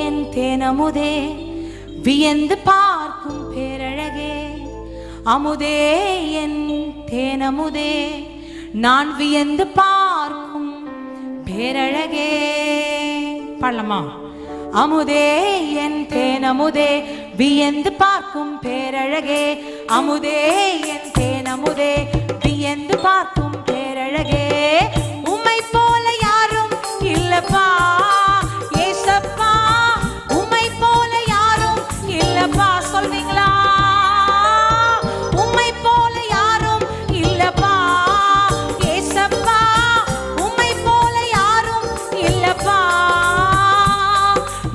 என் தேனமுதே வியந்து பார்க்கும் பேரழகே, அமுதே என் தேனமுதே நான் வியந்து பார்க்கும் பேரழகே. பாடலாமா? அமுதே என் தேனமுதே வியந்து பார்க்கும் பேரழகே, அமுதே என் தேனமுதே வியந்து பார்க்கும் பேரழகே. உம்மை போல யாரும் இல்லப்பா ஏசப்பா, உம்மை போல யாரும் இல்லப்பா. சொல்வீங்களா? உம்மை போல யாரும் இல்லப்பா ஏசப்பா, உம்மை போல யாரும் இல்லப்பா.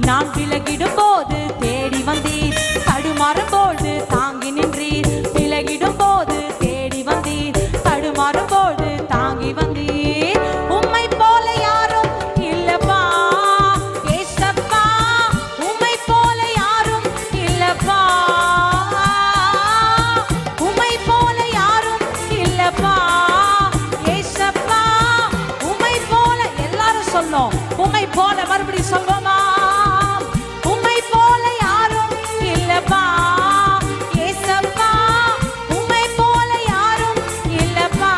நான் விலகிடும் போது தேடி வந்தீர், தடுமாறும் போது தாங்கி நின்றீர். விலகிடும் போது தேடி வந்தீர், தடுமாறும் போது தாங்கி வந்தீர். உம்மை போல யாரும் இல்லப்பா ஏசப்பா, உம்மை போல யாரும் இல்லப்பா, உம்மை போல யாரும் இல்லப்பா ஏசப்பா, உம்மை போல. எல்லாரும் சொன்னோம் உம்மை போல. மறுபடியும் சொல்வோமா? உம்மை போல யாரும் இல்லப்பா ஏசப்பா, உம்மை போல யாரும் இல்லப்பா.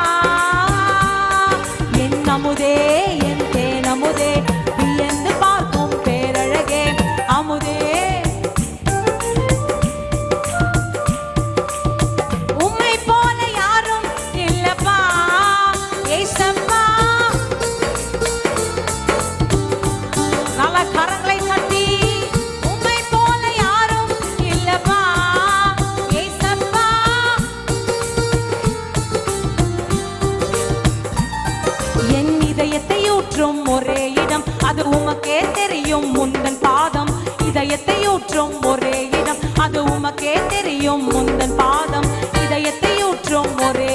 என் அமுதே என் தேனமுதே வியந்து பார்க்கும் பேரழகே, அமுதே உம்மை போல யாரும் இல்லப்பா ஏசப்பா. நல்ல கரங்களை தட்டி உம்மை போல யாரும் இல்லப்பா ஏசப்பா. என் இதயத்தை ஊற்றும் ஒரே இடம், அது உமக்கே தெரியும் முந்தன் பாதம். இதயத்தை ஊற்றும் ஒரே இடம், அது உமக்கே தெரியும் முந்தன் பாதம். இதயத்தை ஊற்றும் ஒரே